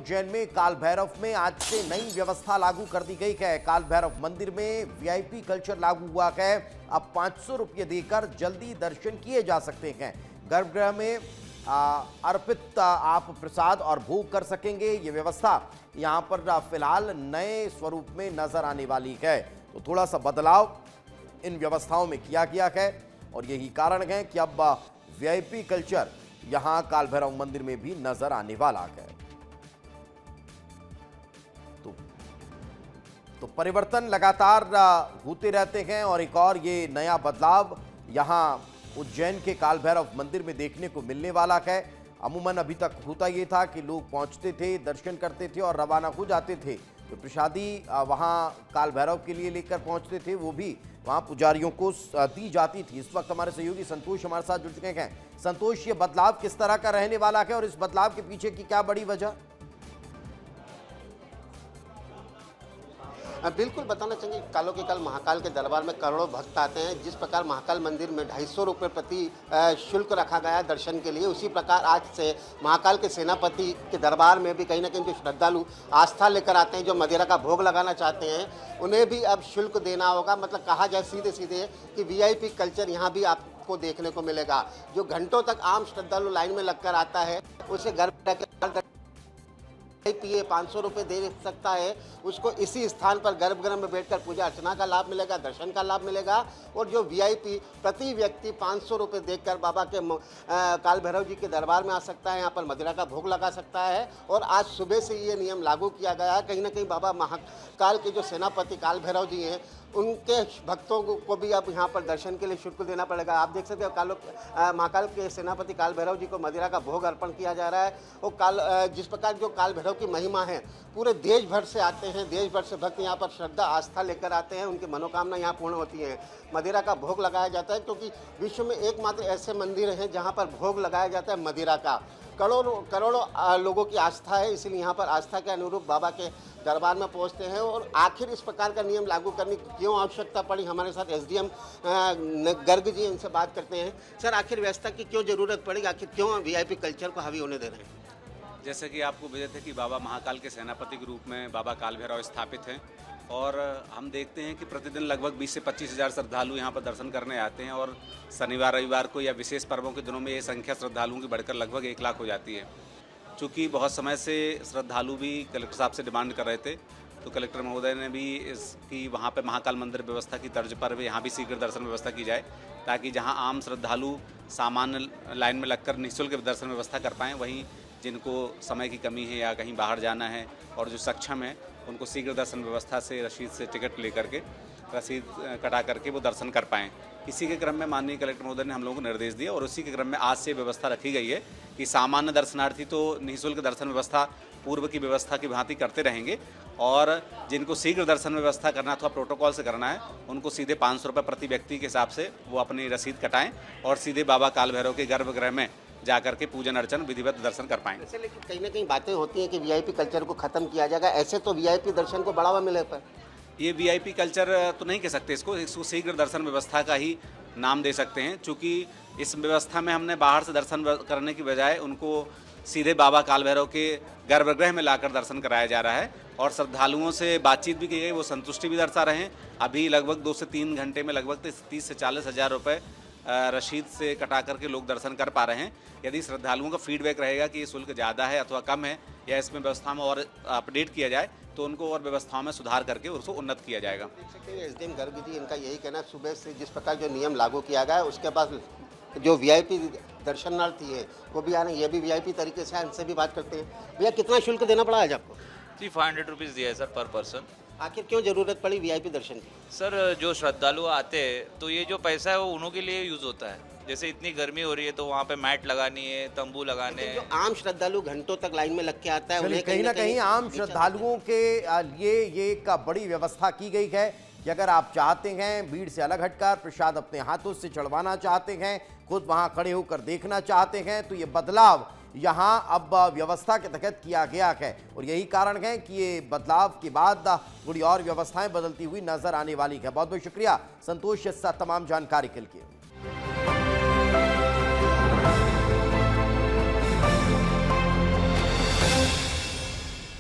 उज्जैन में काल भैरव में आज से नई व्यवस्था लागू कर दी गई है। काल भैरव मंदिर में वीआईपी कल्चर लागू हुआ है। अब 500 रुपये देकर जल्दी दर्शन किए जा सकते हैं। गर्भगृह में अर्पित आप प्रसाद और भोग कर सकेंगे। ये व्यवस्था यहाँ पर फिलहाल नए स्वरूप में नजर आने वाली है। तो थोड़ा सा बदलाव इन व्यवस्थाओं में किया गया है और यही कारण है कि अब वीआईपी कल्चर यहाँ काल भैरव मंदिर में भी नजर आने वाला है। तो परिवर्तन लगातार होते रहते हैं और एक और ये नया बदलाव यहाँ उज्जैन के काल भैरव मंदिर में देखने को मिलने वाला है। अमूमन अभी तक होता ये था कि लोग पहुंचते थे, दर्शन करते थे और रवाना हो जाते थे। तो प्रसादी वहाँ काल भैरव के लिए लेकर पहुंचते थे, वो भी वहाँ पुजारियों को दी जाती थी। इस वक्त हमारे सहयोगी संतोष हमारे साथ जुड़ चुके हैं। संतोष, ये बदलाव किस तरह का रहने वाला है और इस बदलाव के पीछे की क्या बड़ी वजह? बिल्कुल बताना चाहिए, कालों के काल महाकाल के दरबार में करोड़ों भक्त आते हैं। जिस प्रकार महाकाल मंदिर में 250 रुपये प्रति शुल्क रखा गया है दर्शन के लिए, उसी प्रकार आज से महाकाल के सेनापति के दरबार में भी कहीं ना कहीं जो श्रद्धालु आस्था लेकर आते हैं, जो मदिरा का भोग लगाना चाहते हैं, उन्हें भी अब शुल्क देना होगा। मतलब कहा जाए सीधे सीधे कि वीआईपी कल्चर यहाँ भी आपको देखने को मिलेगा। जो घंटों तक आम श्रद्धालु लाइन में लगकर आता है, उसे घर पिए 500 रुपये दे सकता है, उसको इसी स्थान पर गर्भगृह में बैठकर पूजा अर्चना का लाभ मिलेगा, दर्शन का लाभ मिलेगा। और जो वीआईपी प्रति व्यक्ति 500 रुपये देकर बाबा के काल भैरव जी के दरबार में आ सकता है, यहाँ पर मदिरा का भोग लगा सकता है। और आज सुबह से ये नियम लागू किया गया है। कहीं ना कहीं बाबा महाकाल के जो सेनापति काल भैरव जी हैं, उनके भक्तों को भी अब यहाँ पर दर्शन के लिए शुल्क देना पड़ेगा। आप देख सकते हो महाकाल के सेनापति काल भैरव जी को मदिरा का भोग अर्पण किया जा रहा है। और जिस प्रकार जो काल भैरव की महिमा है, पूरे देश भर से आते हैं, देश भर से भक्त यहाँ पर श्रद्धा आस्था लेकर आते हैं, उनकी मनोकामना यहाँ पूर्ण होती है। मदिरा का भोग लगाया जाता है, क्योंकि विश्व में एकमात्र ऐसे मंदिर हैं जहाँ पर भोग लगाया जाता है मदिरा का। करोड़ों लोगों की आस्था है, इसलिए यहाँ पर आस्था के अनुरूप बाबा के दरबार में पहुँचते हैं। और आखिर इस प्रकार का नियम लागू करने की क्यों आवश्यकता पड़ी, हमारे साथ एसडीएम गर्ग जी, इनसे बात करते हैं। सर, आखिर व्यवस्था की क्यों ज़रूरत पड़ी, आखिर क्यों वीआईपी कल्चर को हावी होने दे रहे हैं? जैसे कि आपको विदित है कि बाबा महाकाल के सेनापति के रूप में बाबा काल भैरव स्थापित हैं और हम देखते हैं कि प्रतिदिन लगभग 20 से 25 हज़ार श्रद्धालु यहाँ पर दर्शन करने आते हैं। और शनिवार रविवार को या विशेष पर्वों के दिनों में ये संख्या श्रद्धालुओं की बढ़कर लगभग 1 लाख हो जाती है। चूँकि बहुत समय से श्रद्धालु भी कलेक्टर साहब से डिमांड कर रहे थे, तो कलेक्टर महोदय ने भी इसकी वहाँ पे महाकाल मंदिर व्यवस्था की तर्ज पर भी यहाँ भी शीघ्र दर्शन व्यवस्था की जाए, ताकि जहाँ आम श्रद्धालु सामान्य लाइन में लगकर निःशुल्क दर्शन व्यवस्था कर पाएँ, वहीं जिनको समय की कमी है या कहीं बाहर जाना है और जो सक्षम है, उनको शीघ्र दर्शन व्यवस्था से रसीद से टिकट लेकर के रसीद कटा करके वो दर्शन कर पाएँ। इसी के क्रम में माननीय कलेक्टर महोदय ने हम लोगों को निर्देश दिया और उसी के क्रम में आज से व्यवस्था रखी गई है कि सामान्य दर्शनार्थी तो निःशुल्क दर्शन व्यवस्था पूर्व की व्यवस्था की भांति करते रहेंगे, और जिनको शीघ्र दर्शन व्यवस्था करना अथवा प्रोटोकॉल से करना है, उनको सीधे 500 रुपये प्रति व्यक्ति के हिसाब से वो अपनी रसीद कटाएँ और सीधे बाबा काल भैरव के गर्भगृह में जाकर के पूजन अर्चन विधिवत दर्शन कर पाएंगे। लेकिन कहीं ना कहीं बातें होती हैं कि वीआईपी कल्चर को खत्म किया जाएगा, ऐसे तो वीआईपी दर्शन को बढ़ावा मिले पर ये वीआईपी कल्चर तो नहीं कह सकते, इसको शीघ्र दर्शन व्यवस्था का ही नाम दे सकते हैं। चूँकि इस व्यवस्था में हमने बाहर से दर्शन करने की बजाय उनको सीधे बाबा काल भैरव के गर्भगृह में लाकर दर्शन कराया जा रहा है और श्रद्धालुओं से बातचीत भी की गई, वो संतुष्टि भी दर्शा रहे हैं। अभी लगभग 2 से 3 घंटे में लगभग 30 से 40 हज़ार रुपये रसीद से कटा करके लोग दर्शन कर पा रहे हैं। यदि श्रद्धालुओं का फीडबैक रहेगा कि ये शुल्क ज़्यादा है अथवा कम है या इसमें व्यवस्था में और अपडेट किया जाए, तो उनको और व्यवस्थाओं में सुधार करके उसको उन्नत किया जाएगा। देख सकते हैं एसडीएम गर्ग जी, इनका यही कहना है, सुबह से जिस प्रकार जो नियम लागू किया गया है, उसके बाद जो वीआईपी दर्शनार्थी है वो भी आ रहे हैं, ये भी वीआईपी तरीके से, इनसे भी बात करते हैं। भैया, कितना शुल्क देना पड़ा आज आपको? जी 500 रुपीज़ दिया है सर पर पर्सन। आखिर क्यों ज़रूरत पड़ी वीआईपी दर्शन की? सर, जो श्रद्धालु आते हैं तो ये जो पैसा है वो उन्हों के लिए यूज़ होता है। जैसे इतनी गर्मी हो रही है तो वहाँ पे मैट लगानी है, तंबू लगाने हैं। जो आम श्रद्धालु घंटों तक लाइन में लग के आता है, उन्हें कहीं ना कहीं आम श्रद्धालुओं के लिए ये एक बड़ी व्यवस्था की गई है कि अगर आप चाहते हैं भीड़ से अलग हटकर प्रसाद अपने हाथों से चढ़वाना चाहते हैं, खुद वहां खड़े होकर देखना चाहते हैं, तो ये बदलाव यहां अब व्यवस्था के तहत किया गया है। और यही कारण है कि ये बदलाव के बाद थोड़ी और व्यवस्थाएं बदलती हुई नजर आने वाली है। बहुत बहुत शुक्रिया संतोष, इस तमाम जानकारी के लिए।